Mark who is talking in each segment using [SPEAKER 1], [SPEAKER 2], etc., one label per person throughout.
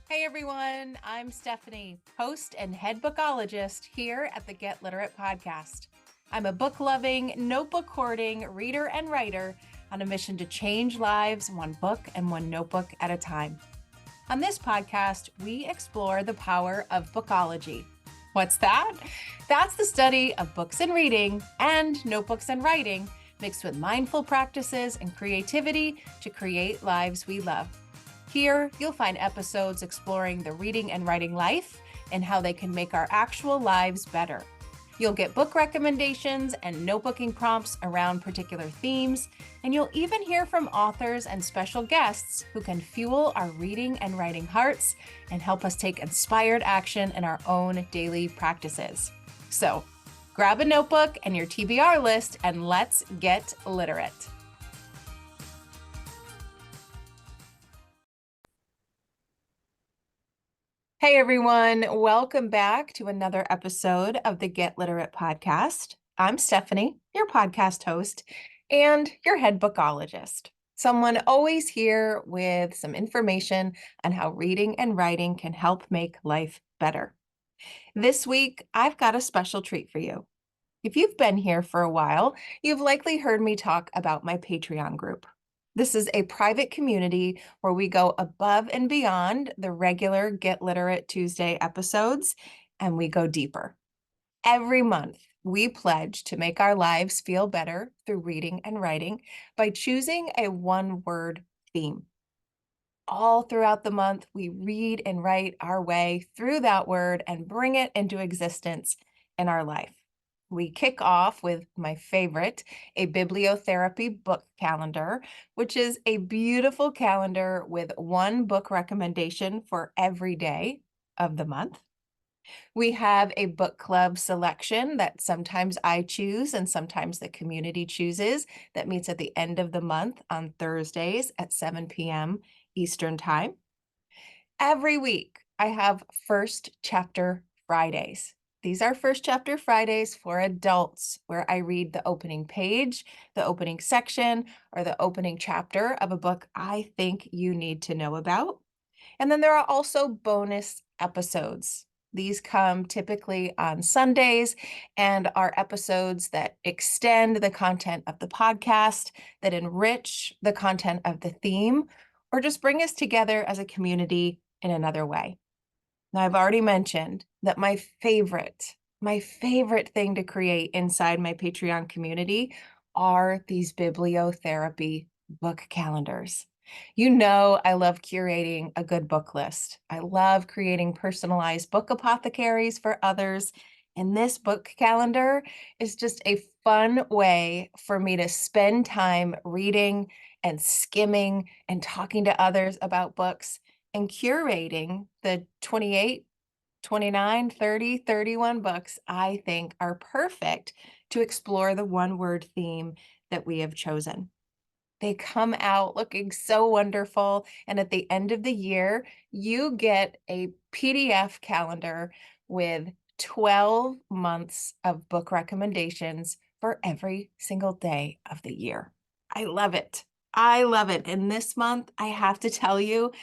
[SPEAKER 1] Hey everyone, I'm Stephanie, host and head bookologist here at the Get Literate podcast. I'm a book loving, notebook hoarding reader and writer on a mission to change lives one book and one notebook at a time. On this podcast, we explore the power of bookology. What's that? That's the study of books and reading and notebooks and writing mixed with mindful practices and creativity to create lives we love. Here, you'll find episodes exploring the reading and writing life and how they can make our actual lives better. You'll get book recommendations and notebooking prompts around particular themes, and you'll even hear from authors and special guests who can fuel our reading and writing hearts and help us take inspired action in our own daily practices. So, grab a notebook and your TBR list, and let's get literate. Hey everyone, welcome back to another episode of the Get Literate podcast. I'm Stephanie, your podcast host and your head bookologist. Someone always here with some information on how reading and writing can help make life better. This week, I've got a special treat for you. If you've been here for a while, you've likely heard me talk about my Patreon group. This is a private community where we go above and beyond the regular Get Literate Tuesday episodes, and we go deeper. Every month, we pledge to make our lives feel better through reading and writing by choosing a one-word theme. All throughout the month, we read and write our way through that word and bring it into existence in our life. We kick off with my favorite, a Bibliotherapy book calendar, which is a beautiful calendar with one book recommendation for every day of the month. We have a book club selection that sometimes I choose and sometimes the community chooses that meets at the end of the month on Thursdays at 7 p.m. Eastern Time. Every week, I have First Chapter Fridays. These are First Chapter Fridays for adults, where I read the opening page, the opening section, or the opening chapter of a book I think you need to know about. And then there are also bonus episodes. These come typically on Sundays and are episodes that extend the content of the podcast, that enrich the content of the theme, or just bring us together as a community in another way. Now, I've already mentioned that my favorite thing to create inside my Patreon community are these bibliotherapy book calendars. You know, I love curating a good book list. I love creating personalized book apothecaries for others. And this book calendar is just a fun way for me to spend time reading and skimming and talking to others about books and curating the 28, 29, 30, 31 books I think are perfect to explore the one-word theme that we have chosen. They come out looking so wonderful, and at the end of the year, you get a PDF calendar with 12 months of book recommendations for every single day of the year. I love it. I love it. And this month, I have to tell you,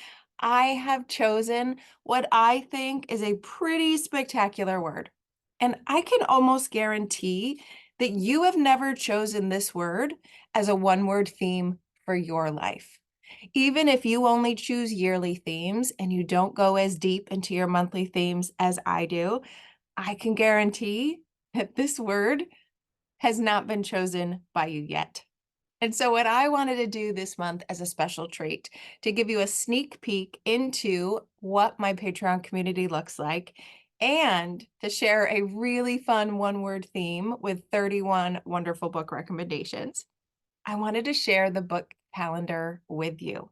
[SPEAKER 1] I have chosen what I think is a pretty spectacular word. And I can almost guarantee that you have never chosen this word as a one-word theme for your life. Even if you only choose yearly themes and you don't go as deep into your monthly themes as I do, I can guarantee that this word has not been chosen by you yet. And so what I wanted to do this month as a special treat to give you a sneak peek into what my Patreon community looks like and to share a really fun one-word theme with 31 wonderful book recommendations, I wanted to share the book calendar with you.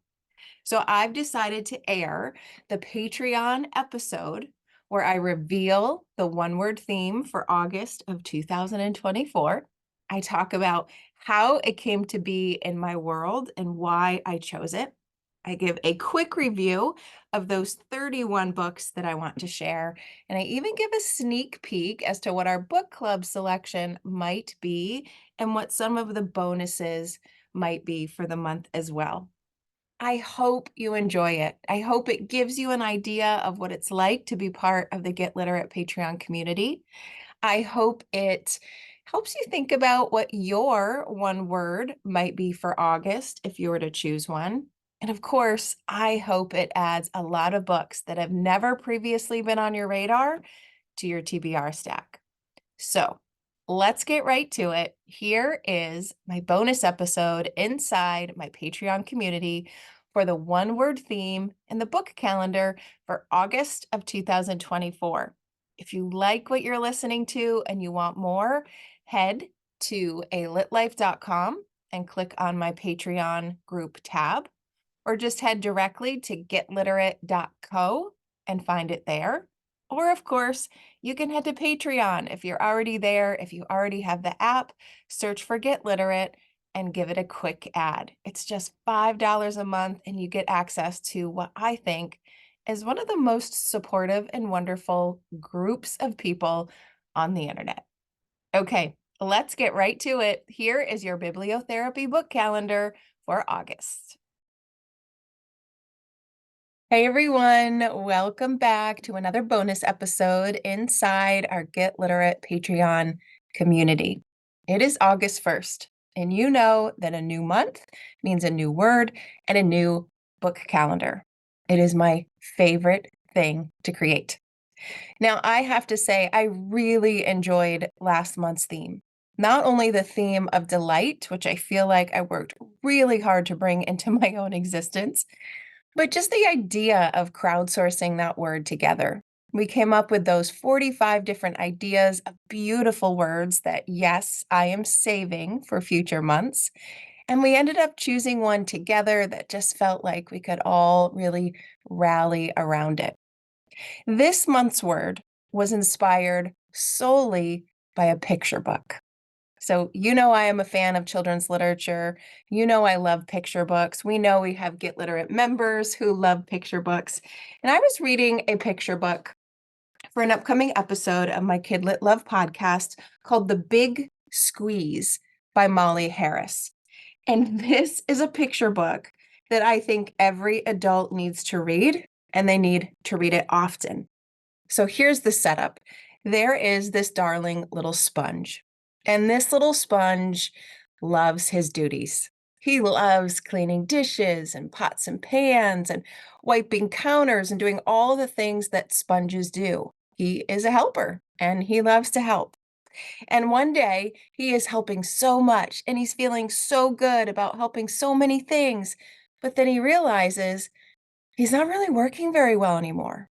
[SPEAKER 1] So I've decided to air the Patreon episode where I reveal the one-word theme for August of 2024. I talk about how it came to be in my world and why I chose it. I give a quick review of those 31 books that I want to share, and I even give a sneak peek as to what our book club selection might be and what some of the bonuses might be for the month as well. I hope you enjoy it. I hope it gives you an idea of what it's like to be part of the Get Literate Patreon community. I hope it helps you think about what your one word might be for August if you were to choose one. And of course, I hope it adds a lot of books that have never previously been on your radar to your TBR stack. So let's get right to it. Here is my bonus episode inside my Patreon community for the one word theme and the book calendar for August of 2024. If you like what you're listening to and you want more, head to alitlife.com and click on my Patreon group tab, or just head directly to getliterate.co and find it there. Or, of course, you can head to Patreon if you're already there. If you already have the app, search for Get Literate and give it a quick ad. It's just $5 a month, and you get access to what I think is one of the most supportive and wonderful groups of people on the internet. Okay, let's get right to it. Here is your Bibliotherapy book calendar for August. Hey everyone, welcome back to another bonus episode inside our Get Literate Patreon community. It is August 1st, and you know that a new month means a new word and a new book calendar. It is my favorite thing to create. Now, I have to say, I really enjoyed last month's theme. Not only the theme of delight, which I feel like I worked really hard to bring into my own existence, but just the idea of crowdsourcing that word together. We came up with those 45 different ideas of beautiful words that, yes, I am saving for future months. And we ended up choosing one together that just felt like we could all really rally around it. This month's word was inspired solely by a picture book. So, you know, I am a fan of children's literature. You know, I love picture books. We know we have Get Literate members who love picture books. And I was reading a picture book for an upcoming episode of my Kid Lit Love podcast called The Big Squeeze by Molly Harris. And this is a picture book that I think every adult needs to read, and they need to read it often. So here's the setup. There is this darling little sponge, and this little sponge loves his duties. He loves cleaning dishes and pots and pans and wiping counters and doing all the things that sponges do. He is a helper and he loves to help. And one day he is helping so much and he's feeling so good about helping so many things. But then he realizes he's not really working very well anymore.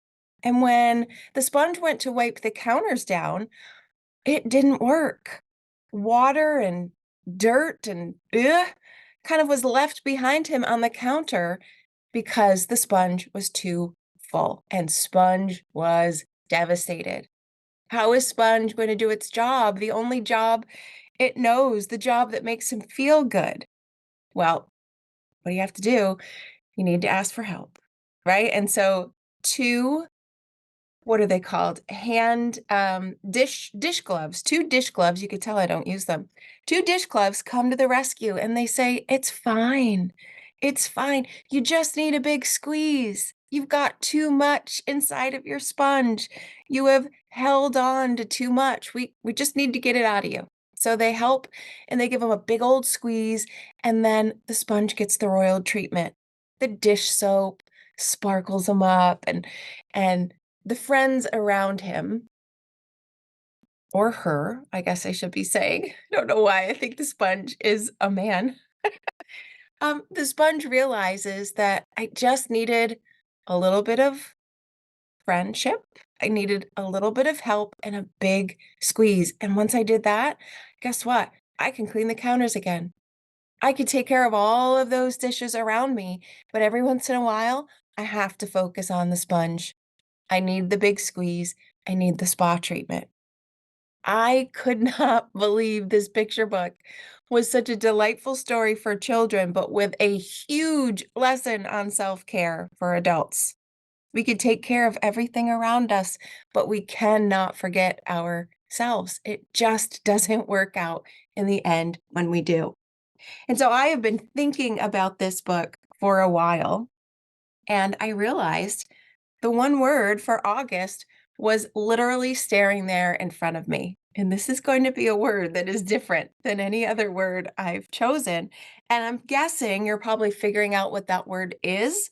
[SPEAKER 1] And when the sponge went to wipe the counters down, it didn't work. Water and dirt and kind of was left behind him on the counter because the sponge was too full, and Sponge was devastated. How is Sponge going to do its job? The only job it knows, the job that makes him feel good. Well, what do you have to do? You need to ask for help, right? And so two what are they called? Hand dish gloves. Two dish gloves. You could tell I don't use them. Two dish gloves come to the rescue and they say, "It's fine. It's fine. You just need a big squeeze. You've got too much inside of your sponge. You have held on to too much. We just need to get it out of you." So they help and they give him a big old squeeze, and then the sponge gets the royal treatment. The dish soap sparkles him up, and the friends around him, or her, I guess I should be saying. I don't know why I think the sponge is a man. The sponge realizes that I just needed a little bit of friendship. I needed a little bit of help and a big squeeze. And once I did that, guess what? I can clean the counters again. I could take care of all of those dishes around me, but every once in a while, I have to focus on the sponge. I need the big squeeze. I need the spa treatment. I could not believe this picture book was such a delightful story for children, but with a huge lesson on self-care for adults. We could take care of everything around us, but we cannot forget ourselves. It just doesn't work out in the end when we do. And so I have been thinking about this book for a while. And I realized the one word for August was literally staring there in front of me. And this is going to be a word that is different than any other word I've chosen. And I'm guessing you're probably figuring out what that word is.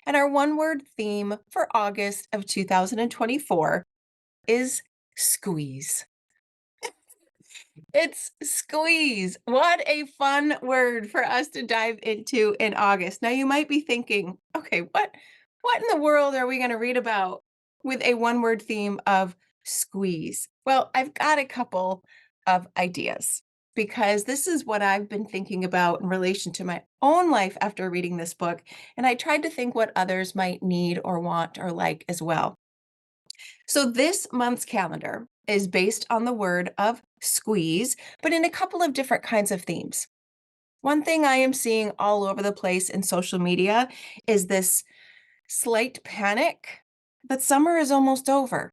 [SPEAKER 1] And our one word theme for August of 2024 is squeeze. It's squeeze. What a fun word for us to dive into in August. Now you might be thinking, okay, what in the world are we going to read about with a one-word theme of squeeze? Well, I've got a couple of ideas because this is what I've been thinking about in relation to my own life after reading this book, and I tried to think what others might need or want or like as well. So this month's calendar is based on the word of squeeze, but in a couple of different kinds of themes. One thing I am seeing all over the place in social media is this slight panic that summer is almost over,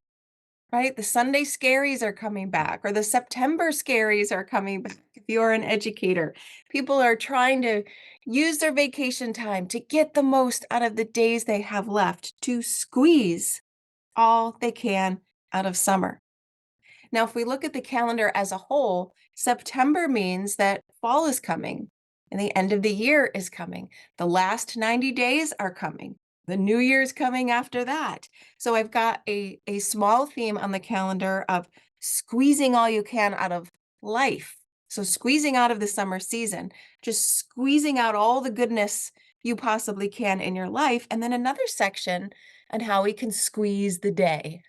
[SPEAKER 1] right? The Sunday scaries are coming back, or the September scaries are coming back. If you're an educator, people are trying to use their vacation time to get the most out of the days they have left to squeeze all they can out of summer. Now, if we look at the calendar as a whole, September means that fall is coming and the end of the year is coming. The last 90 days are coming. The new year's coming after that. So I've got a small theme on the calendar of squeezing all you can out of life. So squeezing out of the summer season, just squeezing out all the goodness you possibly can in your life. And then another section on how we can squeeze the day.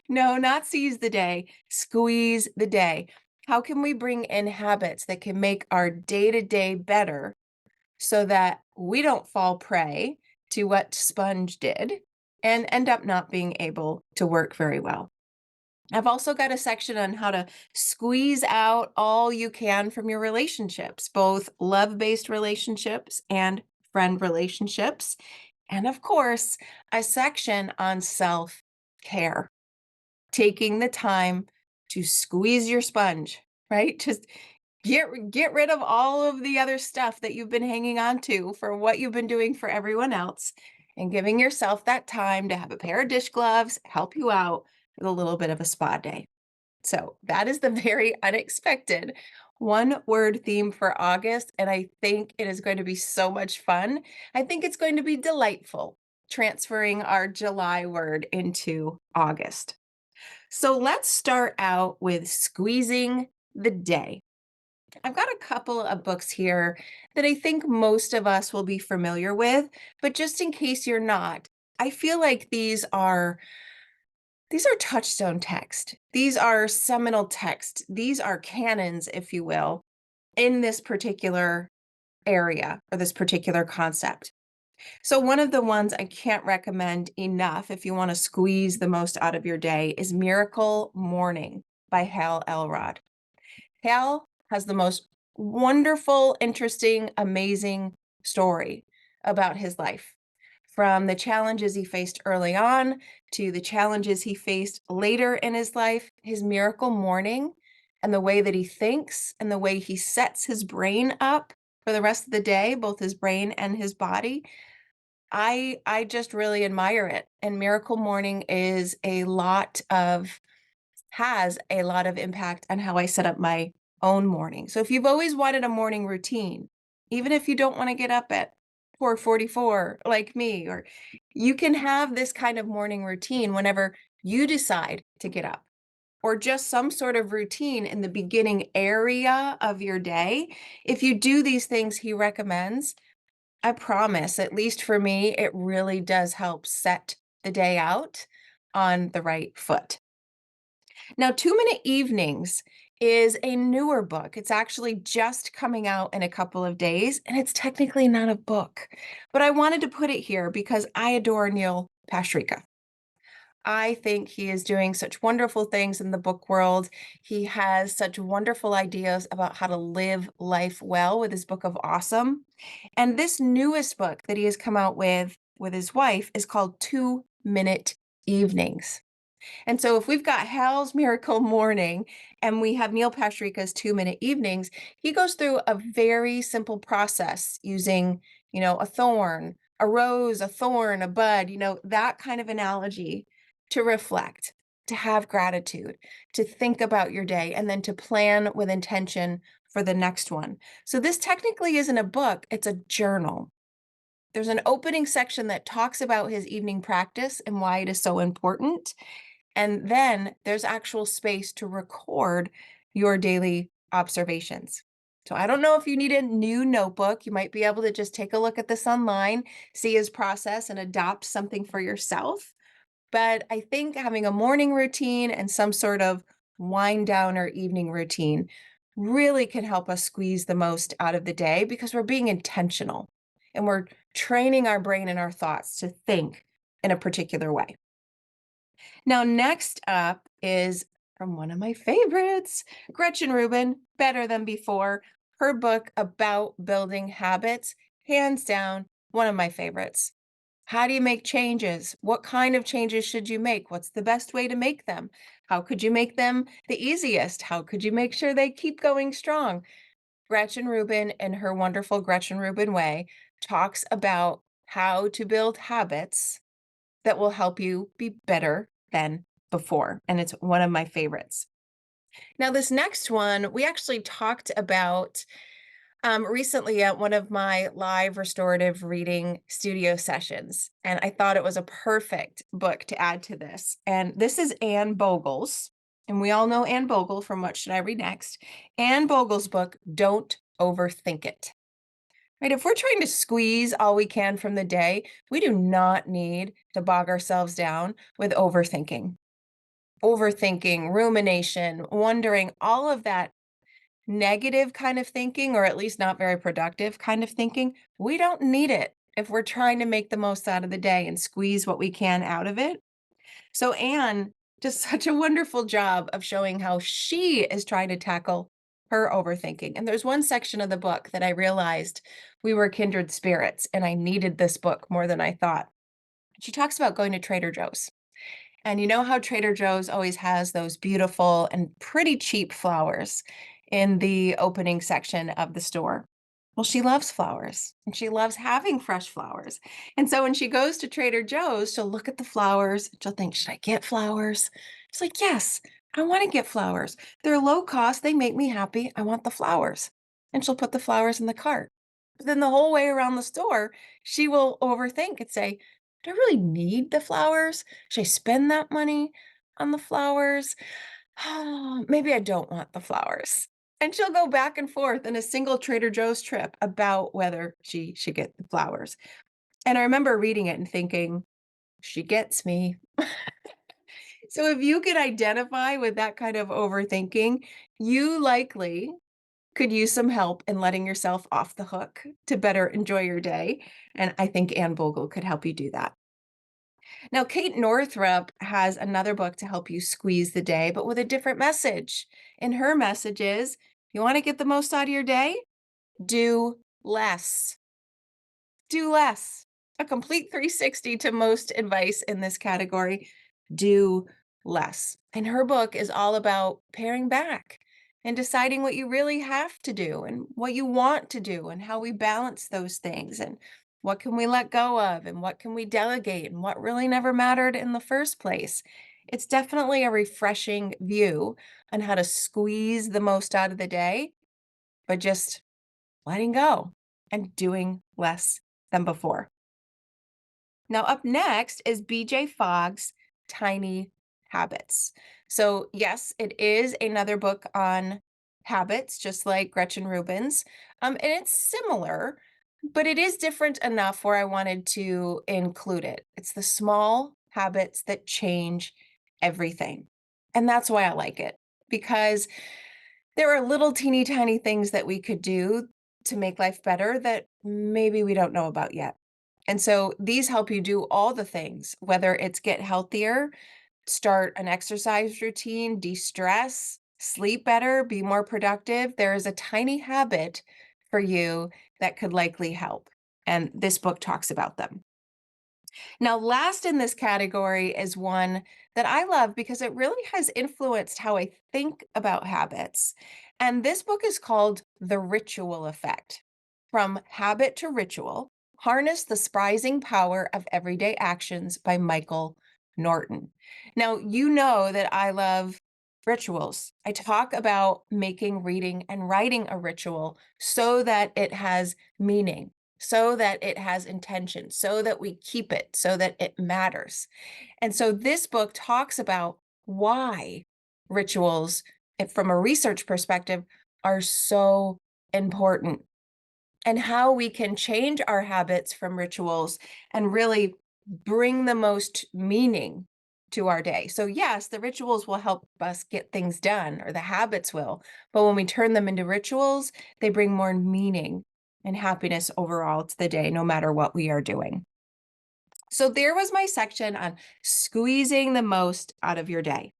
[SPEAKER 1] No, not seize the day, squeeze the day. How can we bring in habits that can make our day-to-day better so that we don't fall prey to what Sponge did and end up not being able to work very well? I've also got a section on how to squeeze out all you can from your relationships, both love-based relationships and friend relationships. And of course, a section on self-care, taking the time to squeeze your sponge, right? Just get rid of all of the other stuff that you've been hanging on to for what you've been doing for everyone else and giving yourself that time to have a pair of dish gloves help you out with a little bit of a spa day. So that is the very unexpected one word theme for August. And I think it is going to be so much fun. I think it's going to be delightful transferring our July word into August. So let's start out with squeezing the day. I've got a couple of books here that I think most of us will be familiar with, but just in case you're not, I feel like these are touchstone text. These are seminal text. These are canons, if you will, in this particular area or this particular concept. So one of the ones I can't recommend enough if you want to squeeze the most out of your day is Miracle Morning by Hal Elrod. Hal has the most wonderful, interesting, amazing story about his life. From the challenges he faced early on to the challenges he faced later in his life, his miracle morning and the way that he thinks and the way he sets his brain up for the rest of the day, both his brain and his body. I just really admire it. And Miracle Morning has a lot of impact on how I set up my own morning. So if you've always wanted a morning routine, even if you don't want to get up at 4:44 like me, or you can have this kind of morning routine whenever you decide to get up, or just some sort of routine in the beginning area of your day. If you do these things he recommends, I promise, at least for me, it really does help set the day out on the right foot. Now, 2 Minute Evenings is a newer book. It's actually just coming out in a couple of days, and it's technically not a book. But I wanted to put it here because I adore Neil Pasricha. I think he is doing such wonderful things in the book world. He has such wonderful ideas about how to live life well with his book of Awesome. And this newest book that he has come out with his wife is called 2 Minute Evenings. And so if we've got Hal's Miracle Morning and we have Neil Pasricha's 2 Minute Evenings, he goes through a very simple process using a thorn, a rose, a thorn, a bud, that kind of analogy to reflect, to have gratitude, to think about your day, and then to plan with intention for the next one. So this technically isn't a book, it's a journal. There's an opening section that talks about his evening practice and why it is so important. And then there's actual space to record your daily observations. So I don't know if you need a new notebook. You might be able to just take a look at this online, see his process, and adopt something for yourself. But I think having a morning routine and some sort of wind down or evening routine really can help us squeeze the most out of the day because we're being intentional and we're training our brain and our thoughts to think in a particular way. Now, next up is from one of my favorites, Gretchen Rubin, Better Than Before. Her book about building habits, hands down, one of my favorites. How do you make changes? What kind of changes should you make? What's the best way to make them? How could you make them the easiest? How could you make sure they keep going strong? Gretchen Rubin, in her wonderful Gretchen Rubin way, talks about how to build habits that will help you be better than before. And it's one of my favorites. Now, this next one, we actually talked about recently at one of my live restorative reading studio sessions. And I thought it was a perfect book to add to this. And this is Anne Bogle's. And we all know Anne Bogle from What Should I Read Next? Anne Bogle's book, Don't Overthink It. Right? If we're trying to squeeze all we can from the day, we do not need to bog ourselves down with overthinking. Overthinking, rumination, wondering, all of that negative kind of thinking, or at least not very productive kind of thinking, we don't need it if we're trying to make the most out of the day and squeeze what we can out of it. So Anne does such a wonderful job of showing how she is trying to tackle her overthinking. And there's one section of the book that I realized we were kindred spirits, and I needed this book more than I thought. She talks about going to Trader Joe's. And you know how Trader Joe's always has those beautiful and pretty cheap flowers in the opening section of the store? Well, she loves flowers and she loves having fresh flowers. And so when she goes to Trader Joe's, she'll look at the flowers. She'll think, should I get flowers? She's like, yes, I want to get flowers. They're low cost. They make me happy. I want the flowers. And she'll put the flowers in the cart. But then the whole way around the store, she will overthink and say, do I really need the flowers? Should I spend that money on the flowers? Oh, maybe I don't want the flowers. And she'll go back and forth in a single Trader Joe's trip about whether she should get the flowers. And I remember reading it and thinking, she gets me. So if you can identify with that kind of overthinking, you likely could use some help in letting yourself off the hook to better enjoy your day. And I think Anne Bogle could help you do that. Now, Kate Northrup has another book to help you squeeze the day, but with a different message. And her message is, you want to get the most out of your day? Do less. Do less. A complete 360 to most advice in this category. Do less. And her book is all about paring back and deciding what you really have to do and what you want to do and how we balance those things and what can we let go of and what can we delegate and what really never mattered in the first place. It's definitely a refreshing view on how to squeeze the most out of the day, but just letting go and doing less than before. Now, up next is BJ Fogg's Tiny Habits. So, yes, it is another book on habits, just like Gretchen Rubin's. And it's similar, but it is different enough where I wanted to include it. It's the small habits that change everything. And that's why I like it, because there are little teeny tiny things that we could do to make life better that maybe we don't know about yet. And so these help you do all the things, whether it's get healthier, start an exercise routine, de-stress, sleep better, be more productive. There is a tiny habit for you that could likely help. And this book talks about them. Now, last in this category is one that I love because it really has influenced how I think about habits. And this book is called The Ritual Effect: From Habit to Ritual Harness the Surprising Power of Everyday Actions by Michael Norton. Now, you know that I love rituals. I talk about making reading and writing a ritual so that it has meaning, so that it has intention, so that we keep it, so that it matters. And so this book talks about why rituals, from a research perspective, are so important and how we can change our habits from rituals and really bring the most meaning to our day. So, yes, the rituals will help us get things done, or the habits will. But when we turn them into rituals, they bring more meaning and happiness overall to the day, no matter what we are doing. So, there was my section on squeezing the most out of your day.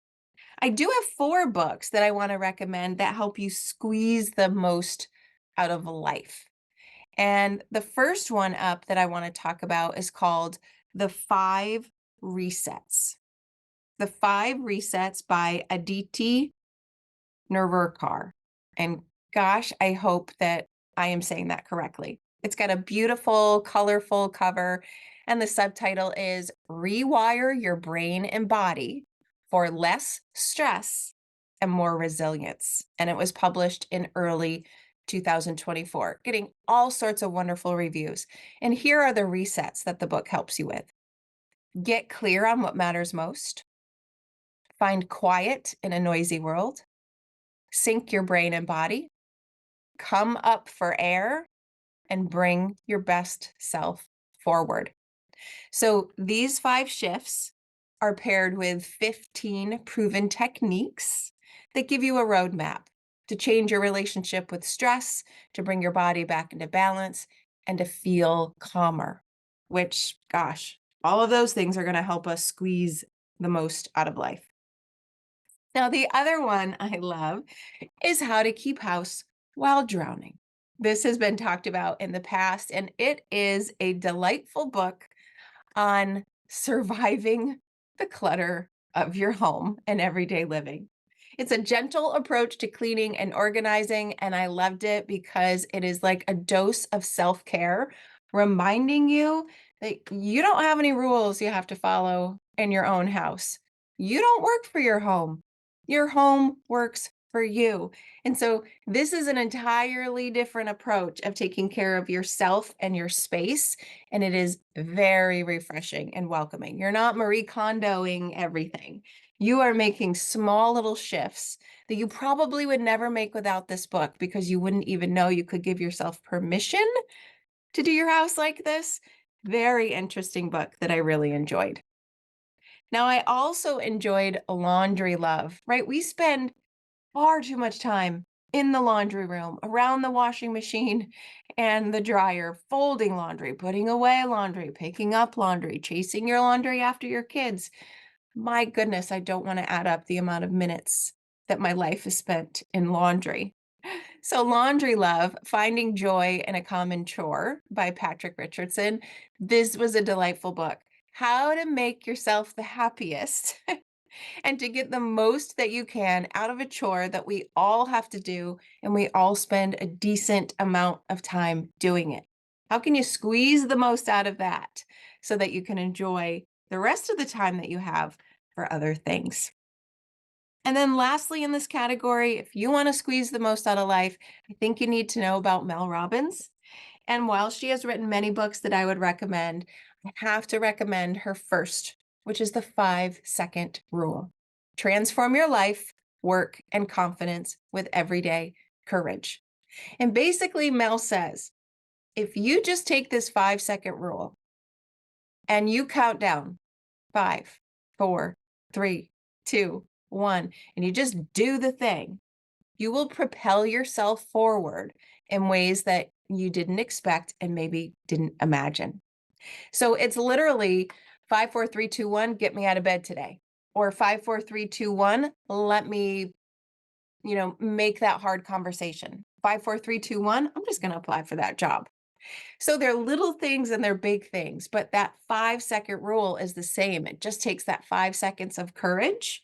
[SPEAKER 1] I do have 4 books that I want to recommend that help you squeeze the most out of life. And the first one up that I want to talk about is called The 5 Resets. The 5 Resets by Aditi Nerurkar. And gosh, I hope that I am saying that correctly. It's got a beautiful, colorful cover, and the subtitle is Rewire Your Brain and Body for Less Stress and More Resilience. And it was published in early 2024, getting all sorts of wonderful reviews. And here are the resets that the book helps you with. Get clear on what matters most. Find quiet in a noisy world. Sync your brain and body, come up for air, and bring your best self forward. So these 5 shifts are paired with 15 proven techniques that give you a roadmap to change your relationship with stress, to bring your body back into balance, and to feel calmer, which, gosh, all of those things are going to help us squeeze the most out of life. Now, the other one I love is How to Keep House While Drowning. This has been talked about in the past, and it is a delightful book on surviving the clutter of your home and everyday living. It's a gentle approach to cleaning and organizing, and I loved it because it is like a dose of self-care, reminding you that you don't have any rules you have to follow in your own house. You don't work for your home. Your home works for you. And so this is an entirely different approach of taking care of yourself and your space. And it is very refreshing and welcoming. You're not Marie Kondoing everything. You are making small little shifts that you probably would never make without this book, because you wouldn't even know you could give yourself permission to do your house like this. Very interesting book that I really enjoyed. Now, I also enjoyed Laundry Love, right? We spend far too much time in the laundry room, around the washing machine and the dryer, folding laundry, putting away laundry, picking up laundry, chasing your laundry after your kids. My goodness, I don't want to add up the amount of minutes that my life is spent in laundry. So, Laundry Love, Finding Joy in a Common Chore by Patrick Richardson. This was a delightful book. How to make yourself the happiest and to get the most that you can out of a chore that we all have to do, and we all spend a decent amount of time doing it. How can you squeeze the most out of that so that you can enjoy the rest of the time that you have for other things? And then lastly, in this category, if you want to squeeze the most out of life, I think you need to know about Mel Robbins. And while she has written many books that I would recommend, I have to recommend her first, which is the 5-second rule. Transform your life, work, and confidence with everyday courage. And basically, Mel says, if you just take this 5-second rule and you count down 5, 4, 3, 2, 1, and you just do the thing, you will propel yourself forward in ways that you didn't expect and maybe didn't imagine. So it's literally 5, 4, 3, 2, 1, get me out of bed today. Or 5, 4, 3, 2, 1, let me, make that hard conversation. 5, 4, 3, 2, 1, I'm just going to apply for that job. So they're little things and they're big things, but that 5-second rule is the same. It just takes that 5 seconds of courage,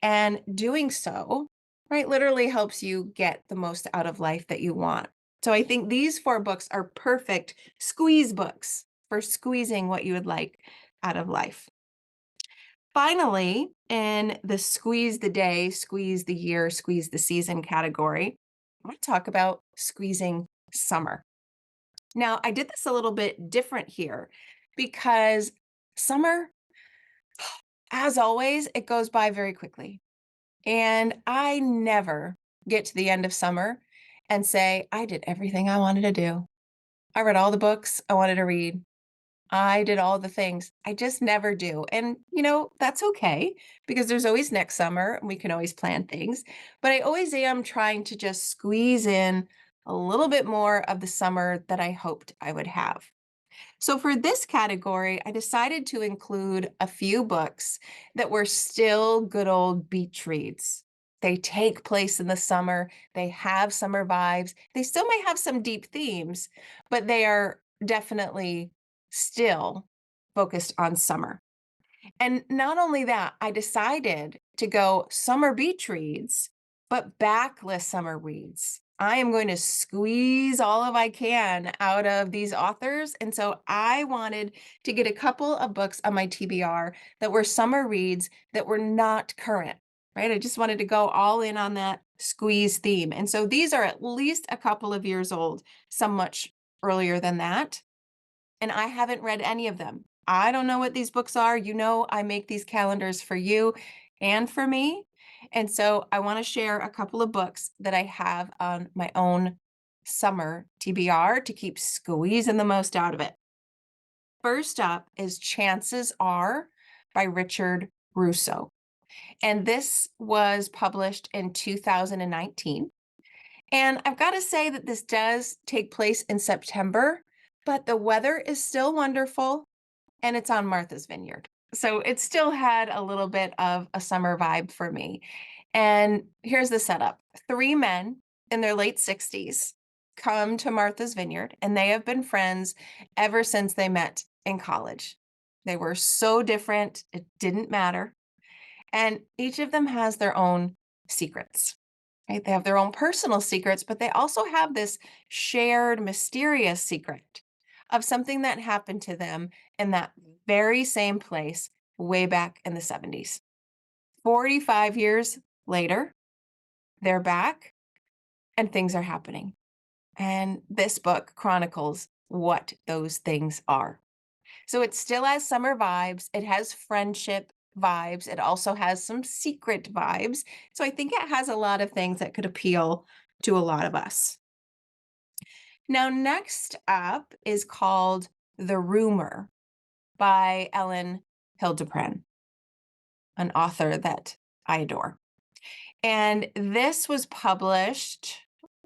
[SPEAKER 1] and doing so, right, literally helps you get the most out of life that you want. So I think these four books are perfect squeeze books for squeezing what you would like out of life. Finally, in the squeeze the day, squeeze the year, squeeze the season category, I want to talk about squeezing summer. Now, I did this a little bit different here because summer, as always, it goes by very quickly. And I never get to the end of summer and say, I did everything I wanted to do. I read all the books I wanted to read. I did all the things. I just never do. And, that's okay because there's always next summer and we can always plan things. But I always am trying to just squeeze in a little bit more of the summer that I hoped I would have. So for this category, I decided to include a few books that were still good old beach reads. They take place in the summer. They have summer vibes. They still may have some deep themes, but they are definitely still focused on summer. And not only that, I decided to go summer beach reads, but backlist summer reads. I am going to squeeze all of I can out of these authors. And so I wanted to get a couple of books on my TBR that were summer reads that were not current, right? I just wanted to go all in on that squeeze theme. And so these are at least a couple of years old, some much earlier than that. And I haven't read any of them. I don't know what these books are. I make these calendars for you and for me. And so I want to share a couple of books that I have on my own summer TBR to keep squeezing the most out of it. First up is Chances Are by Richard Russo. And this was published in 2019. And I've got to say that this does take place in September, but the weather is still wonderful and it's on Martha's Vineyard. So it still had a little bit of a summer vibe for me. And here's the setup. Three men in their late 60s come to Martha's Vineyard, and they have been friends ever since they met in college. They were so different, it didn't matter. And each of them has their own secrets, right? They have their own personal secrets, but they also have this shared mysterious secret of something that happened to them in that very same place way back in the 70s. 45 years later, they're back and things are happening. And this book chronicles what those things are. So it still has summer vibes. It has friendship vibes. It also has some secret vibes. So I think it has a lot of things that could appeal to a lot of us. Now, next up is called The Rumor by Ellen Hildebrand, an author that I adore. And this was published,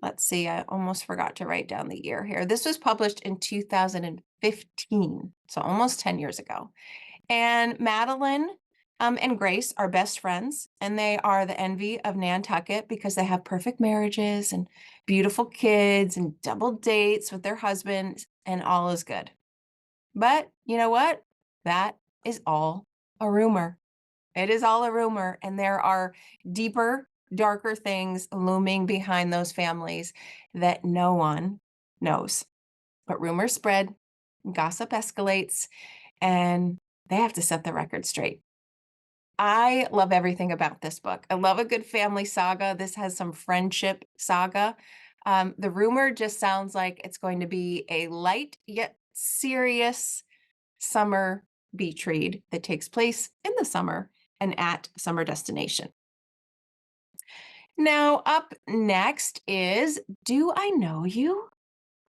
[SPEAKER 1] let's see, I almost forgot to write down the year here. This was published in 2015, so almost 10 years ago. And Madeline and Grace are best friends, and they are the envy of Nantucket because they have perfect marriages and beautiful kids and double dates with their husbands, and all is good. But you know what? That is all a rumor. It is all a rumor, and there are deeper, darker things looming behind those families that no one knows. But rumors spread, gossip escalates, and they have to set the record straight. I love everything about this book. I love a good family saga. This has some friendship saga. The rumor just sounds like it's going to be a light yet serious summer beach read that takes place in the summer and at a summer destination. Now, up next is Do I Know You?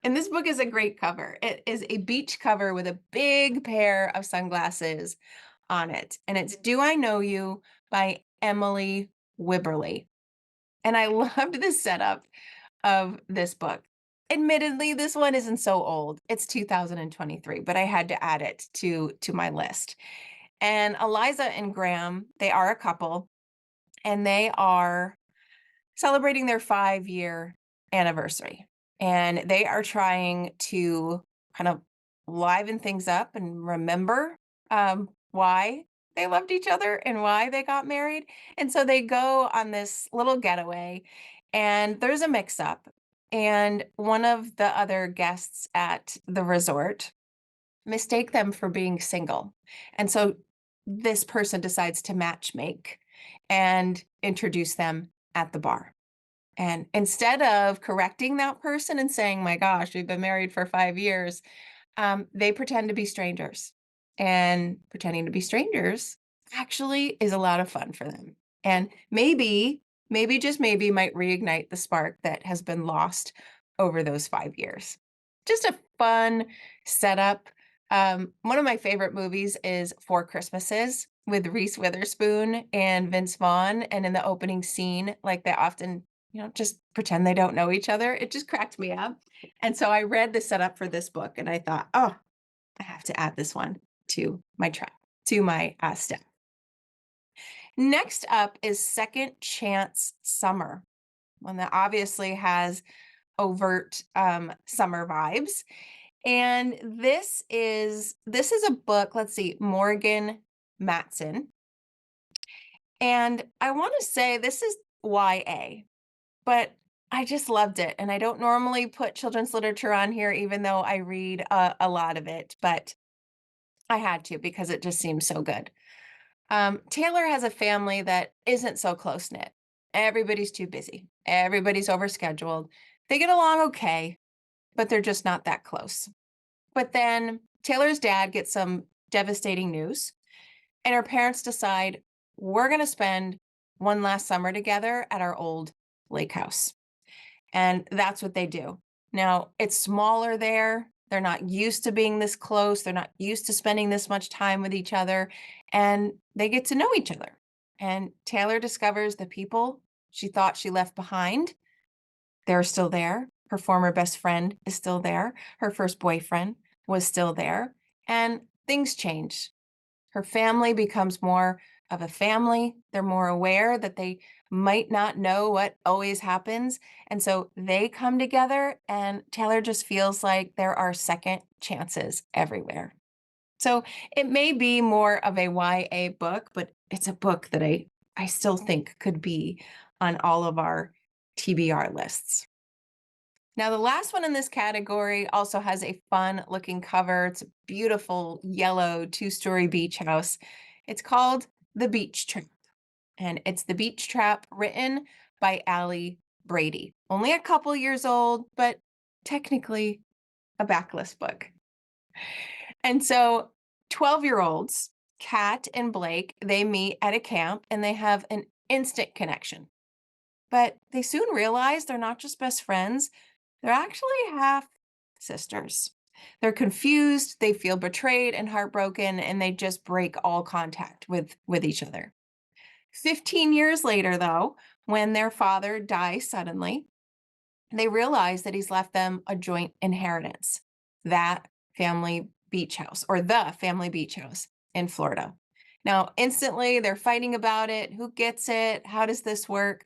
[SPEAKER 1] And this book is a great cover. It is a beach cover with a big pair of sunglasses on it. And it's Do I Know You by Emily Wibberley. And I loved the setup of this book. Admittedly, this one isn't so old. It's 2023, but I had to add it to my list. And Eliza and Graham, they are a couple, and they are celebrating their 5-year anniversary. And they are trying to kind of liven things up and remember why they loved each other and why they got married. And so they go on this little getaway, and there's a mix up. and one of the other guests at the resort mistake them for being single. And so this person decides to matchmake and introduce them at the bar. And instead of correcting that person and saying, my gosh, we've been married for 5 years, they pretend to be strangers. And pretending to be strangers actually is a lot of fun for them. And maybe just maybe might reignite the spark that has been lost over those 5 years. Just a fun setup. One of my favorite movies is Four Christmases with Reese Witherspoon and Vince Vaughn. And in the opening scene, like they often, just pretend they don't know each other. It just cracked me up. And so I read the setup for this book and I thought, oh, I have to add this one to my stack. Next up is Second Chance Summer, one that obviously has overt summer vibes. And this is a book, let's see, Morgan Matson. And I want to say this is YA, but I just loved it. And I don't normally put children's literature on here, even though I read a lot of it, but I had to because it just seems so good. Taylor has a family that isn't so close knit. Everybody's too busy. Everybody's overscheduled. They get along okay, but they're just not that close. But then Taylor's dad gets some devastating news, and her parents decide we're going to spend one last summer together at our old lake house. And that's what they do. Now, it's smaller there. They're not used to being this close. They're not used to spending this much time with each other. And they get to know each other. And Taylor discovers the people she thought she left behind, they're still there. Her former best friend is still there. Her first boyfriend was still there. And things change. Her family becomes more of a family. They're more aware that they might not know what always happens. And so they come together, and Taylor just feels like there are second chances everywhere. So it may be more of a YA book, but it's a book that I still think could be on all of our TBR lists. Now, the last one in this category also has a fun looking cover. It's a beautiful yellow 2-story beach house. It's called The Beach Trap, and it's The Beach Trap written by Allie Brady. Only a couple years old, but technically a backlist book. And so 12-year-olds, Kat and Blake, they meet at a camp and they have an instant connection. But they soon realize they're not just best friends, they're actually half sisters. They're confused, they feel betrayed and heartbroken, and they just break all contact with each other. 15 years later, though, when their father dies suddenly, they realize that he's left them a joint inheritance, that family beach house, or the family beach house in Florida. Now, instantly, they're fighting about it. Who gets it? How does this work?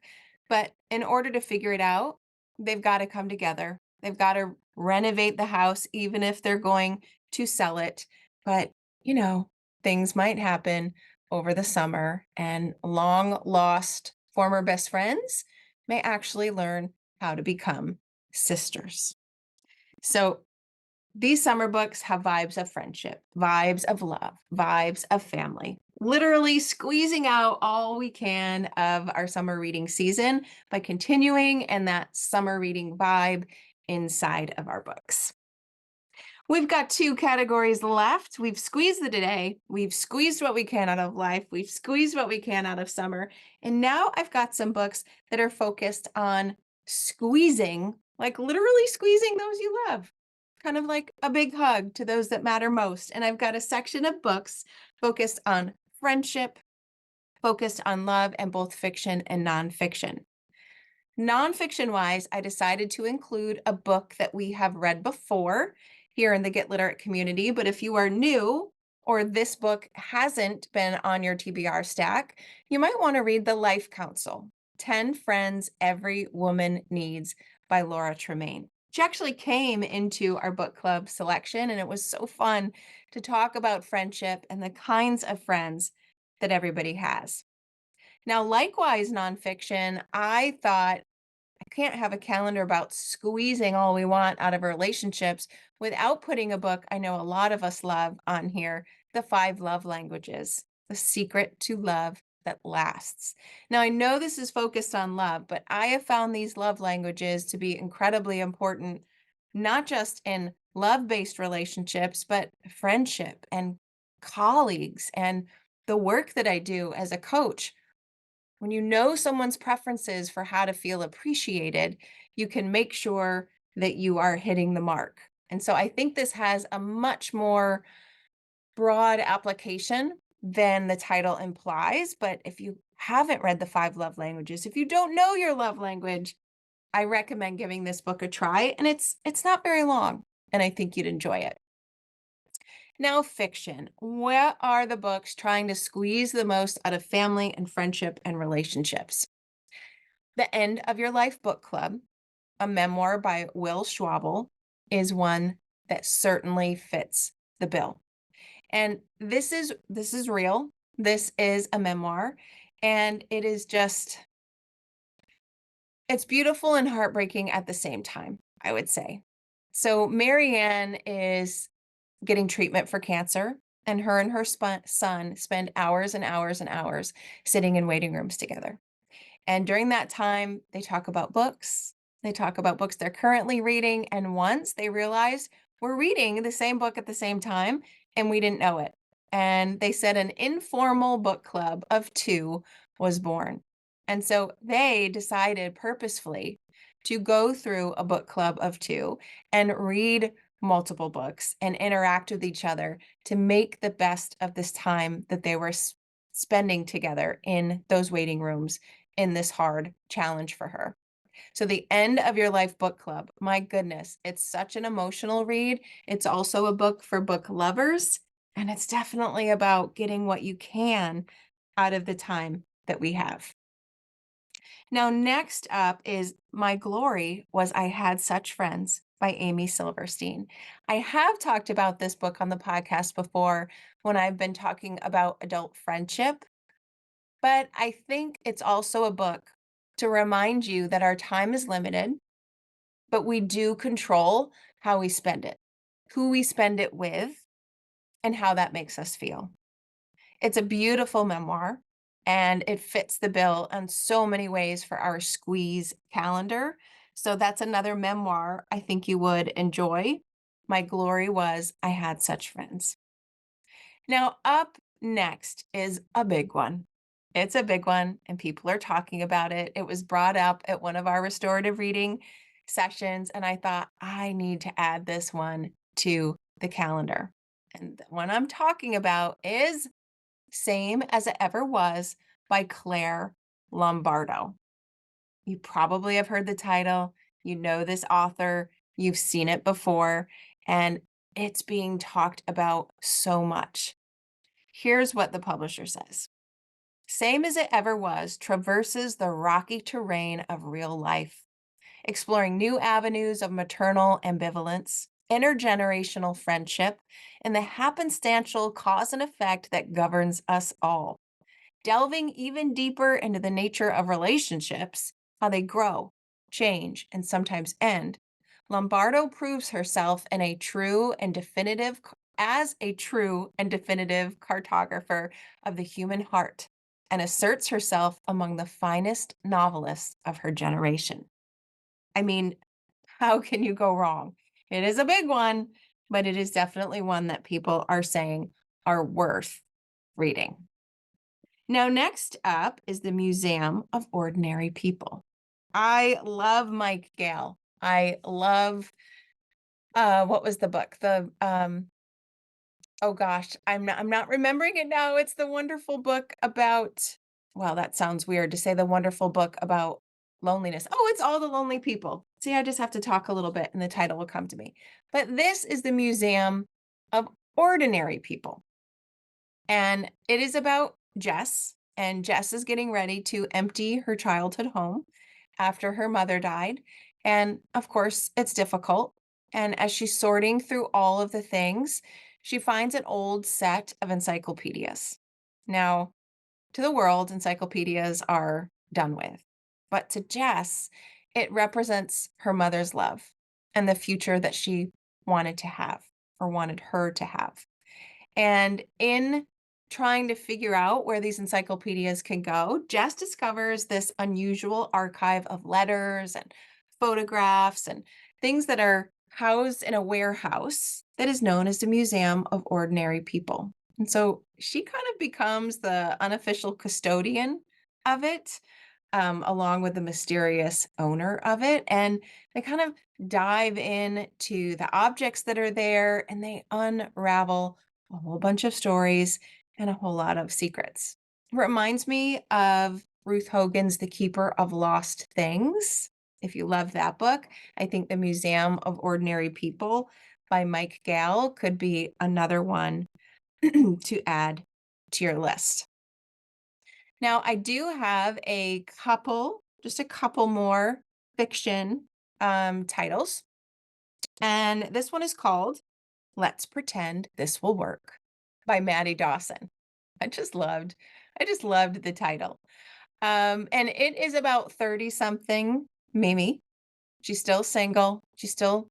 [SPEAKER 1] But in order to figure it out, they've got to come together. They've got to renovate the house, even if they're going to sell it. But, things might happen over the summer, and long lost former best friends may actually learn how to become sisters. So these summer books have vibes of friendship, vibes of love, vibes of family, literally squeezing out all we can of our summer reading season by continuing in that summer reading vibe inside of our books. We've got 2 categories left. We've squeezed the day. We've squeezed what we can out of life. We've squeezed what we can out of summer. And now I've got some books that are focused on squeezing, like literally squeezing those you love, kind of like a big hug to those that matter most. And I've got a section of books focused on friendship, focused on love, and both fiction and nonfiction. Nonfiction wise, I decided to include a book that we have read before here in the Get Literate community. But if you are new, or this book hasn't been on your TBR stack, you might want to read The Life Council, 10 Friends Every Woman Needs by Laura Tremaine. She actually came into our book club selection, and it was so fun to talk about friendship and the kinds of friends that everybody has. Now, likewise, nonfiction, I thought I can't have a calendar about squeezing all we want out of relationships without putting a book I know a lot of us love on here, The Five Love Languages, The Secret to Love That Lasts. Now, I know this is focused on love, but I have found these love languages to be incredibly important, not just in love-based relationships, but friendship and colleagues and the work that I do as a coach. When you know someone's preferences for how to feel appreciated, you can make sure that you are hitting the mark. And so I think this has a much more broad application than the title implies. But if you haven't read the five love languages, if you don't know your love language, I recommend giving this book a try. And it's not very long, and I think you'd enjoy it. Now, fiction. What are the books trying to squeeze the most out of family and friendship and relationships? The End of Your Life Book Club, a memoir by Will Schwabel, is one that certainly fits the bill. And this is real. This is a memoir, and it is just it's beautiful and heartbreaking at the same time, I would say. So Marianne is getting treatment for cancer, and her son spend hours and hours and hours sitting in waiting rooms together. And during that time, they talk about books. They talk about books they're currently reading. And once they realize we're reading the same book at the same time, and we didn't know it. And they said an informal book club of two was born. And so they decided purposefully to go through a book club of two and read multiple books and interact with each other to make the best of this time that they were spending together in those waiting rooms in this hard challenge for her. So, The End of Your Life Book Club, my goodness, it's such an emotional read. It's also a book for book lovers, and it's definitely about getting what you can out of the time that we have. Now, next up is My Glory Was I Had Such Friends by Amy Silverstein. I have talked about this book on the podcast before when I've been talking about adult friendship, but I think it's also a book to remind you that our time is limited, but we do control how we spend it, who we spend it with, and how that makes us feel. It's a beautiful memoir, and it fits the bill in so many ways for our squeeze calendar. So that's another memoir I think you would enjoy. My Glory Was I Had Such Friends. Now, up next is a big one. It's a big one, and people are talking about it. It was brought up at one of our restorative reading sessions, and I thought, I need to add this one to the calendar. And the one I'm talking about is Same as It Ever Was by Claire Lombardo. You probably have heard the title, you know this author, you've seen it before, and it's being talked about so much. Here's what the publisher says. Same as It Ever Was traverses the rocky terrain of real life, exploring new avenues of maternal ambivalence, intergenerational friendship, and the happenstantial cause and effect that governs us all. Delving even deeper into the nature of relationships, how they grow, change, and sometimes end, Lombardo proves herself as a true and definitive cartographer of the human heart and asserts herself among the finest novelists of her generation. I mean, how can you go wrong? It is a big one, but it is definitely one that people are saying are worth reading. Now, next up is the Museum of Ordinary People. I love Mike Gale. I love what was the book? Oh gosh, I'm not remembering it now. It's the wonderful book about, well, that sounds weird to say the wonderful book about loneliness. Oh, it's All the Lonely People. See, I just have to talk a little bit and the title will come to me. But this is the Museum of Ordinary People. And it is about Jess, and Jess is getting ready to empty her childhood home after her mother died. And of course, it's difficult. And as she's sorting through all of the things, she finds an old set of encyclopedias. Now, to the world, encyclopedias are done with. But to Jess, it represents her mother's love and the future that she wanted to have or wanted her to have. And in trying to figure out where these encyclopedias can go, Jess discovers this unusual archive of letters and photographs and things that are housed in a warehouse that is known as the Museum of Ordinary People. And so she kind of becomes the unofficial custodian of it, along with the mysterious owner of it. And they kind of dive into the objects that are there and they unravel a whole bunch of stories and a whole lot of secrets. It reminds me of Ruth Hogan's The Keeper of Lost Things. If you love that book, I think The Museum of Ordinary People by Mike Gale could be another one to add to your list. Now, I do have just a couple more fiction titles. And this one is called Let's Pretend This Will Work by Maddie Dawson. I just loved the title. And it is about 30 something Mimi. She's still single. She's still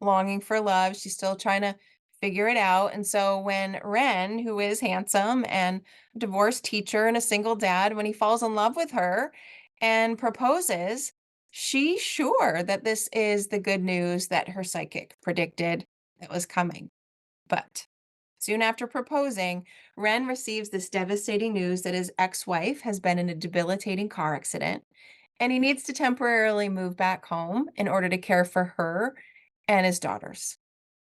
[SPEAKER 1] longing for love. She's still trying to figure it out. And so when Ren, who is handsome and a divorced teacher and a single dad, when he falls in love with her and proposes, she's sure that this is the good news that her psychic predicted that was coming. But soon after proposing, Ren receives this devastating news that his ex-wife has been in a debilitating car accident, and he needs to temporarily move back home in order to care for her and his daughters.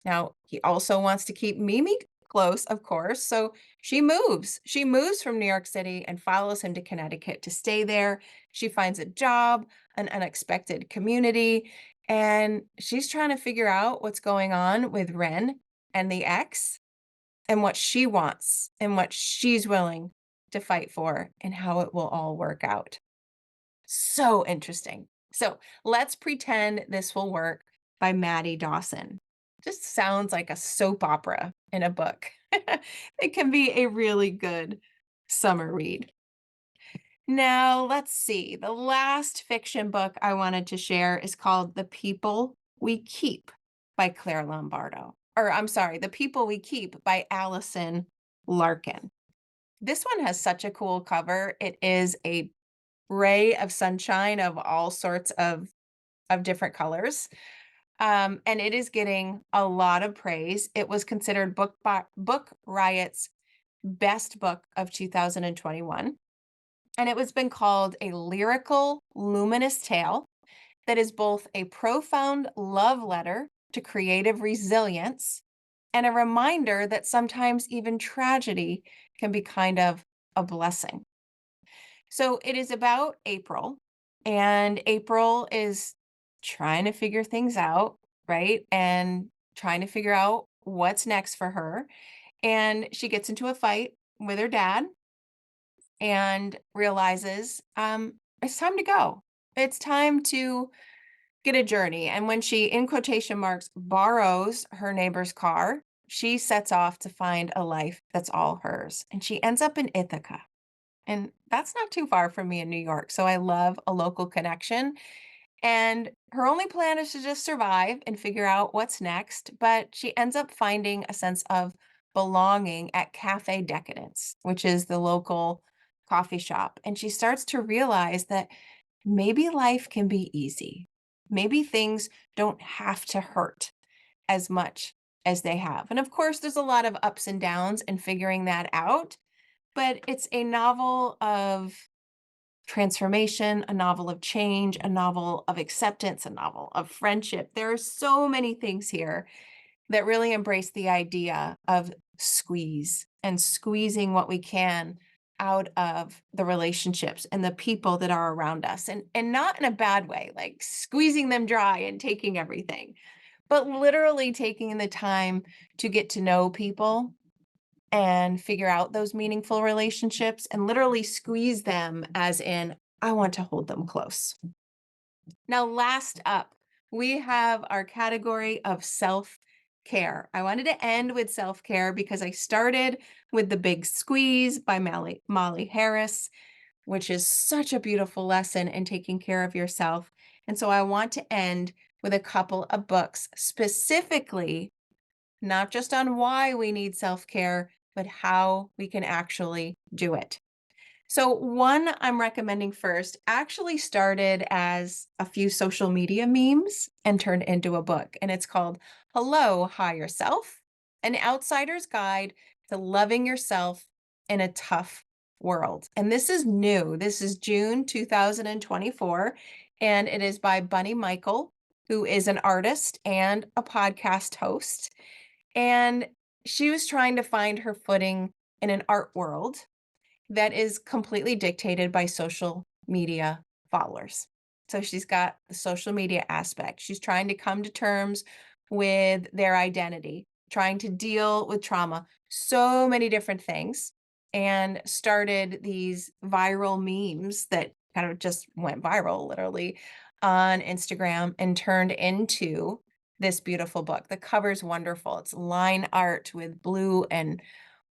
[SPEAKER 1] Now, he also wants to keep Mimi close, of course, so she moves. She moves from New York City and follows him to Connecticut to stay there. She finds a job, an unexpected community, and she's trying to figure out what's going on with Ren and the ex and what she wants and what she's willing to fight for and how it will all work out. So interesting. So let's pretend this will work by Maddie Dawson. Just sounds like a soap opera in a book. It can be a really good summer read. Now, let's see. The last fiction book I wanted to share is called The People We Keep by Claire Lombardo. Or I'm sorry, The People We Keep by Allison Larkin. This one has such a cool cover. It is a ray of sunshine of all sorts of different colors. And it is getting a lot of praise. It was considered Book Riot's best book of 2021. And it was been called a lyrical, luminous tale that is both a profound love letter to creative resilience and a reminder that sometimes even tragedy can be kind of a blessing. So it is about April, and April is trying to figure things out, right? And trying to figure out what's next for her. And she gets into a fight with her dad and realizes it's time to go. It's time to get a journey. And when she, in quotation marks, borrows her neighbor's car, she sets off to find a life that's all hers. And she ends up in Ithaca. And that's not too far from me in New York. So I love a local connection. And her only plan is to just survive and figure out what's next. But she ends up finding a sense of belonging at Cafe Decadence, which is the local coffee shop. And she starts to realize that maybe life can be easy. Maybe things don't have to hurt as much as they have. And of course, there's a lot of ups and downs in figuring that out. But it's a novel of transformation, a novel of change, a novel of acceptance, a novel of friendship. There are so many things here that really embrace the idea of squeeze and squeezing what we can out of the relationships and the people that are around us, and not in a bad way, like squeezing them dry and taking everything, but literally taking the time to get to know people and figure out those meaningful relationships and literally squeeze them, as in, I want to hold them close. Now, last up, we have our category of self-care. I wanted to end with self-care because I started with The Big Squeeze by Molly Harris, which is such a beautiful lesson in taking care of yourself. And so I want to end with a couple of books specifically, not just on why we need self care, but how we can actually do it. So, one I'm recommending first actually started as a few social media memes and turned into a book. And it's called Hello, Higher Self: An Outsider's Guide to Loving Yourself in a Tough World. And this is new. This is June 2024. And it is by Bunny Michael, who is an artist and a podcast host. And she was trying to find her footing in an art world that is completely dictated by social media followers. So she's got the social media aspect. She's trying to come to terms with their identity, trying to deal with trauma, so many different things, and started these viral memes that kind of just went viral literally on Instagram and turned into this beautiful book. The cover's wonderful. It's line art with blue and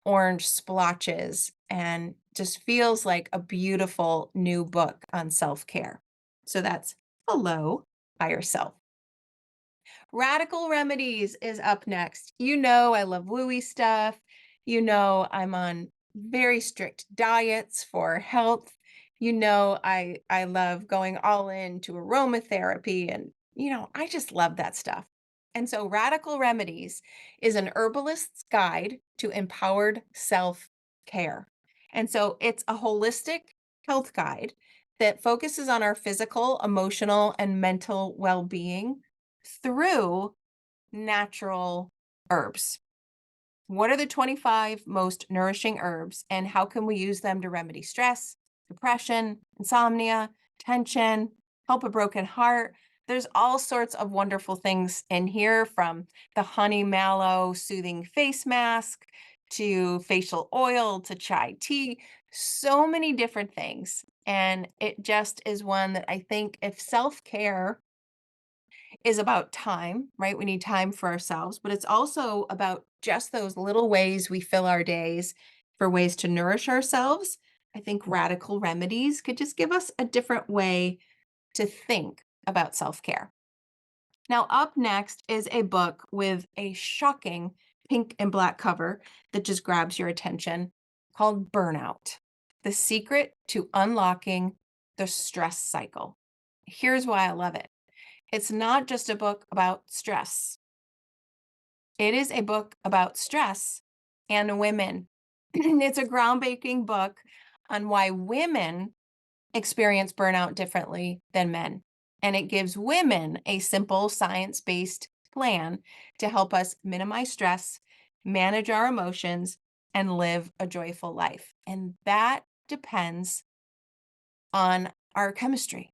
[SPEAKER 1] orange splotches and just feels like a beautiful new book on self-care. So that's Hello, Higher Self. Radical Remedies is up next. You know, I love wooey stuff. You know, I'm on very strict diets for health. You know, I love going all in to aromatherapy and I just love that stuff. And so Radical Remedies is an herbalist's guide to empowered self-care. And so it's a holistic health guide that focuses on our physical, emotional, and mental well-being through natural herbs. What are the 25 most nourishing herbs, and how can we use them to remedy stress, depression, insomnia, tension, help a broken heart? There's all sorts of wonderful things in here, from the honey mallow soothing face mask to facial oil to chai tea, so many different things. And it just is one that I think, if self care is about time, right? We need time for ourselves, but it's also about just those little ways we fill our days for ways to nourish ourselves. I think Radical Remedies could just give us a different way to think about self care. Now, up next is a book with a shocking pink and black cover that just grabs your attention, called Burnout: The Secret to Unlocking the Stress Cycle. Here's why I love it. It's not just a book about stress. It is a book about stress and women. It's a groundbreaking book on why women experience burnout differently than men. And it gives women a simple science-based plan to help us minimize stress, manage our emotions, and live a joyful life. And that depends on our chemistry.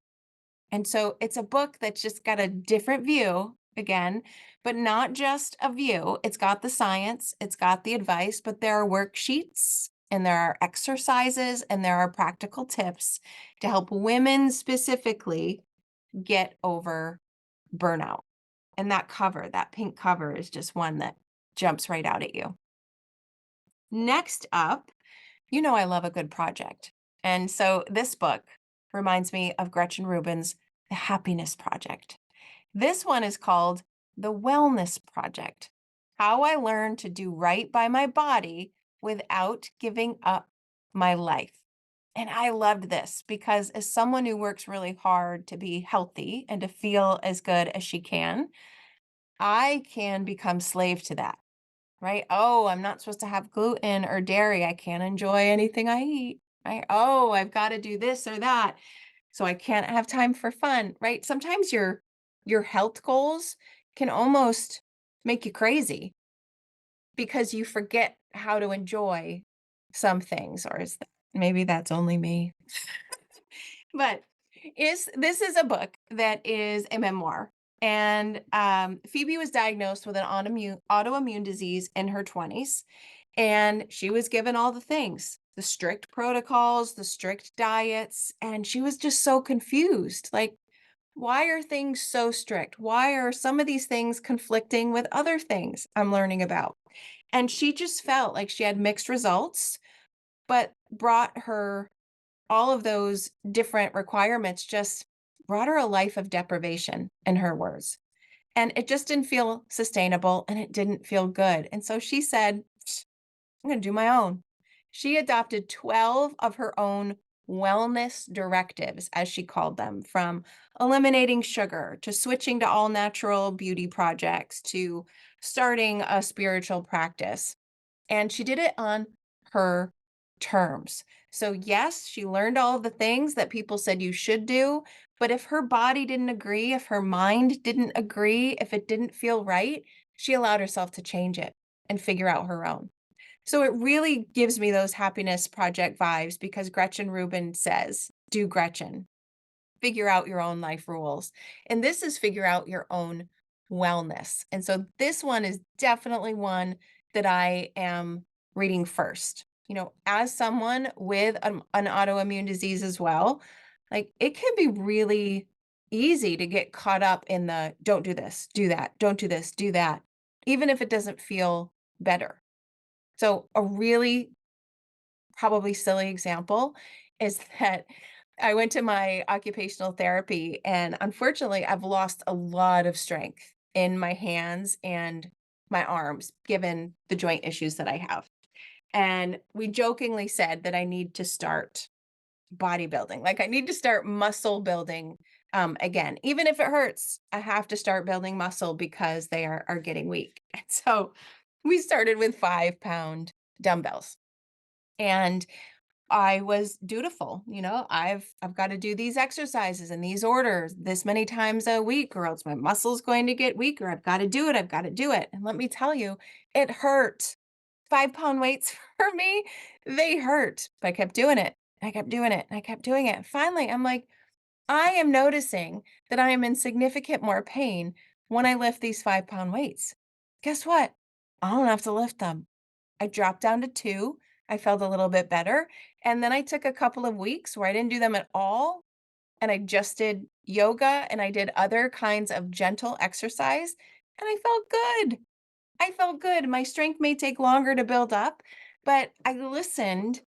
[SPEAKER 1] And so it's a book that's just got a different view again, but not just a view. It's got the science, it's got the advice, but there are worksheets and there are exercises and there are practical tips to help women specifically get over burnout. And that cover, that pink cover, is just one that jumps right out at you. Next up, I love a good project. And so this book reminds me of Gretchen Rubin's The Happiness Project. This one is called The Wellness Project: How I Learned to Do Right by My Body Without Giving Up My Life. And I loved this because, as someone who works really hard to be healthy and to feel as good as she can, I can become slave to that. Right? Oh, I'm not supposed to have gluten or dairy. I can't enjoy anything I eat. Right? Oh, I've got to do this or that. So I can't have time for fun, right? Sometimes your health goals can almost make you crazy because you forget how to enjoy some things, or maybe that's only me. But this is a book that is a memoir. And Phoebe was diagnosed with an autoimmune disease in her 20s. And she was given all the things, the strict protocols, the strict diets. And she was just so confused. Like, why are things so strict? Why are some of these things conflicting with other things I'm learning about? And she just felt like she had mixed results, but brought her all of those different requirements just brought her a life of deprivation, in her words. And it just didn't feel sustainable and it didn't feel good. And so she said, I'm going to do my own. She adopted 12 of her own wellness directives, as she called them, from eliminating sugar to switching to all natural beauty projects to starting a spiritual practice. And she did it on her terms. So, yes, she learned all of the things that people said you should do. But if her body didn't agree, if her mind didn't agree, if it didn't feel right, she allowed herself to change it and figure out her own. So it really gives me those happiness project vibes because Gretchen Rubin says, do Gretchen, figure out your own life rules. And this is figure out your own wellness. And so this one is definitely one that I am reading first. As someone with an autoimmune disease as well, like it can be really easy to get caught up in the don't do this, do that, don't do this, do that, even if it doesn't feel better. So a really probably silly example is that I went to my occupational therapy and unfortunately I've lost a lot of strength in my hands and my arms given the joint issues that I have. And we jokingly said that I need to start bodybuilding. Like I need to start muscle building again. Even if it hurts, I have to start building muscle because they are getting weak. And so we started with 5-pound dumbbells. And I was dutiful, I've got to do these exercises in these orders this many times a week, or else my muscle's going to get weaker. I've got to do it. I've got to do it. And let me tell you, it hurt. 5-pound weights for me, they hurt. But I kept doing it. I kept doing it. I kept doing it. Finally, I'm like, I am noticing that I am in significant more pain when I lift these 5-pound weights. Guess what? I don't have to lift them. I dropped down to 2. I felt a little bit better. And then I took a couple of weeks where I didn't do them at all. And I just did yoga and I did other kinds of gentle exercise. And I felt good. I felt good. My strength may take longer to build up, but I listened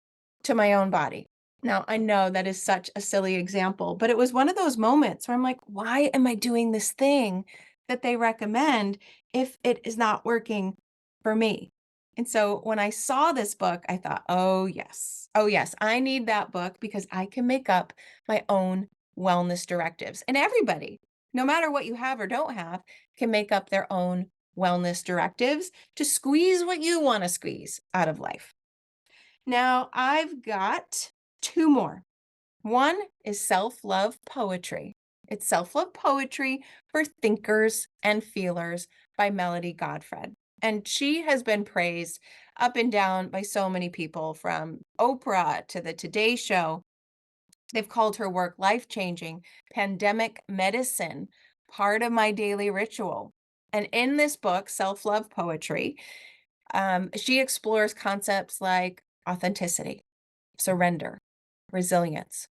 [SPEAKER 1] to my own body. Now, I know that is such a silly example, but it was one of those moments where I'm like, why am I doing this thing that they recommend if it is not working for me? And so when I saw this book, I thought, oh, yes, I need that book because I can make up my own wellness directives. And everybody, no matter what you have or don't have, can make up their own wellness directives to squeeze what you want to squeeze out of life. Now, I've got 2 more. One is self-love poetry. It's self-love poetry for thinkers and feelers by Melody Godfred. And she has been praised up and down by so many people, from Oprah to the Today Show. They've called her work life-changing, pandemic medicine, part of my daily ritual. And in this book, Self-Love Poetry, she explores concepts like authenticity, surrender, resilience,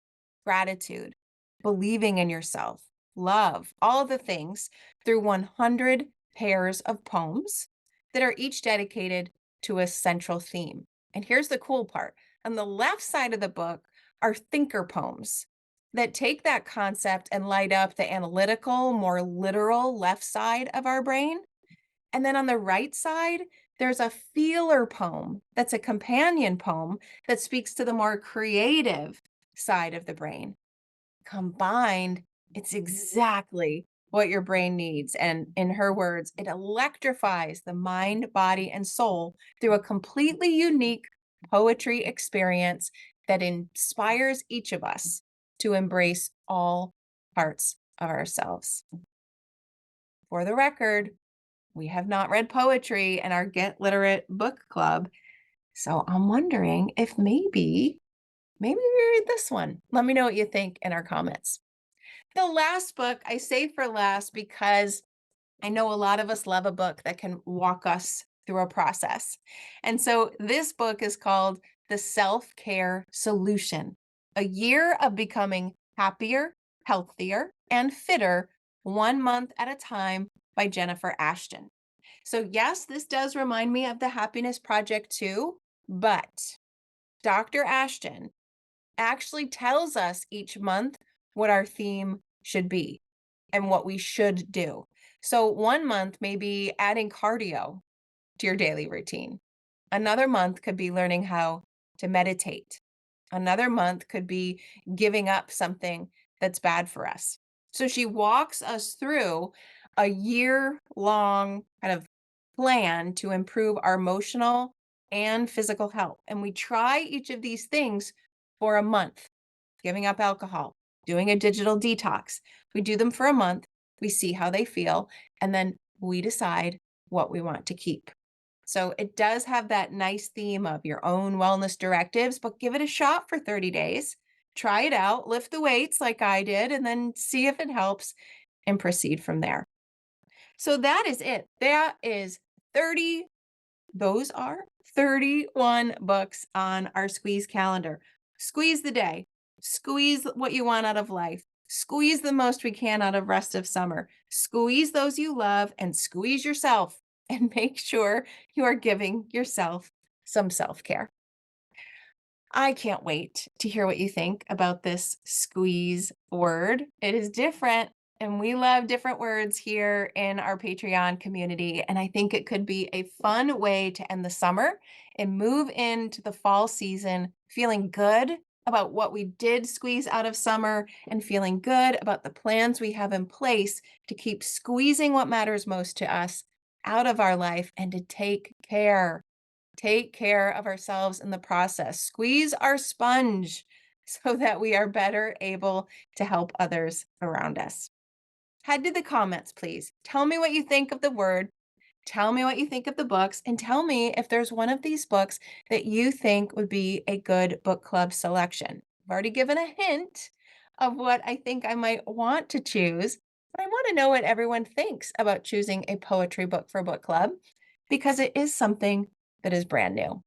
[SPEAKER 1] gratitude, believing in yourself, love, all the things through 100 pairs of poems that are each dedicated to a central theme. And here's the cool part. On the left side of the book are thinker poems that take that concept and light up the analytical, more literal left side of our brain. And then on the right side, there's a feeler poem that's a companion poem that speaks to the more creative side of the brain. Combined, it's exactly what your brain needs. And in her words, it electrifies the mind, body, and soul through a completely unique poetry experience that inspires each of us to embrace all parts of ourselves. For the record, we have not read poetry in our Get Literate book club. So I'm wondering if maybe we read this one. Let me know what you think in our comments. The last book I save for last because I know a lot of us love a book that can walk us through a process. And so this book is called The Self-Care Solution: A Year of Becoming Happier, Healthier, and Fitter 1 month at a time by Jennifer Ashton. So yes, this does remind me of the Happiness Project too, but Dr. Ashton actually tells us each month what our theme should be and what we should do. So 1 month may be adding cardio to your daily routine. Another month could be learning how to meditate. Another month could be giving up something that's bad for us. So she walks us through a year-long kind of plan to improve our emotional and physical health. And we try each of these things for a month, giving up alcohol, doing a digital detox. We do them for a month, we see how they feel, and then we decide what we want to keep. So it does have that nice theme of your own wellness directives, but give it a shot for 30 days. Try it out, lift the weights like I did, and then see if it helps and proceed from there. So that is it. That is 30 those are 31 books on our squeeze calendar. Squeeze the day, squeeze what you want out of life, squeeze the most we can out of rest of summer, squeeze those you love, and squeeze yourself, and make sure you are giving yourself some self-care. I can't wait to hear what you think about this squeeze word. It is different, and we love different words here in our Patreon community. And I think it could be a fun way to end the summer and move into the fall season feeling good about what we did squeeze out of summer and feeling good about the plans we have in place to keep squeezing what matters most to us out of our life and to take care of ourselves in the process. Squeeze our sponge so that we are better able to help others around us. Head to the comments, please. Tell me what you think of the word. Tell me what you think of the books, and tell me if there's one of these books that you think would be a good book club selection. I've already given a hint of what I think I might want to choose, but I want to know what everyone thinks about choosing a poetry book for book club because it is something that is brand new.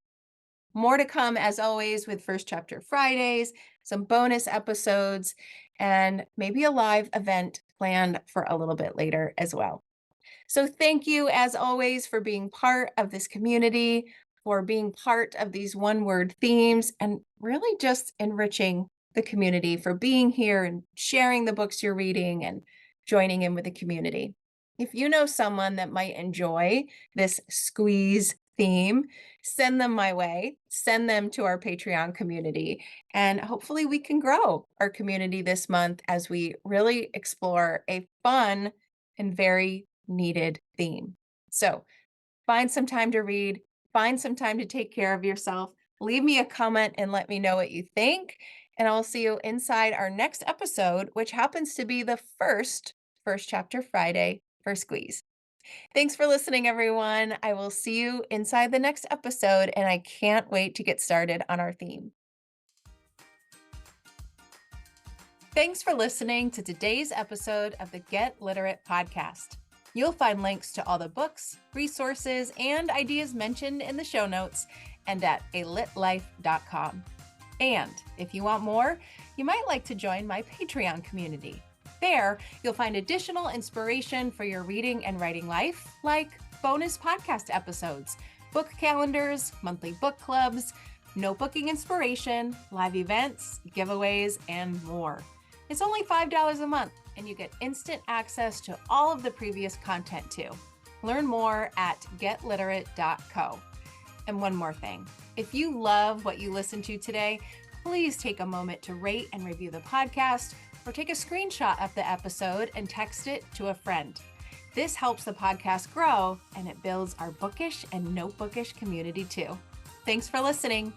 [SPEAKER 1] More to come, as always, with First Chapter Fridays, some bonus episodes, and maybe a live event planned for a little bit later as well. So thank you, as always, for being part of this community, for being part of these one-word themes, and really just enriching the community, for being here and sharing the books you're reading and joining in with the community. If you know someone that might enjoy this squeeze theme, send them my way, send them to our Patreon community, and hopefully we can grow our community this month as we really explore a fun and very needed theme. So find some time to read, find some time to take care of yourself, leave me a comment and let me know what you think. And I'll see you inside our next episode, which happens to be the first Chapter Friday for Squeeze. Thanks for listening, everyone. I will see you inside the next episode, and I can't wait to get started on our theme. Thanks for listening to today's episode of the Get Literate podcast. You'll find links to all the books, resources, and ideas mentioned in the show notes and at alitlife.com. And if you want more, you might like to join my Patreon community. There, you'll find additional inspiration for your reading and writing life, like bonus podcast episodes, book calendars, monthly book clubs, notebooking inspiration, live events, giveaways, and more. It's only $5 a month, and you get instant access to all of the previous content too. Learn more at getliterate.co. And one more thing, if you love what you listened to today, please take a moment to rate and review the podcast, or take a screenshot of the episode and text it to a friend. This helps the podcast grow, and it builds our bookish and notebookish community too. Thanks for listening.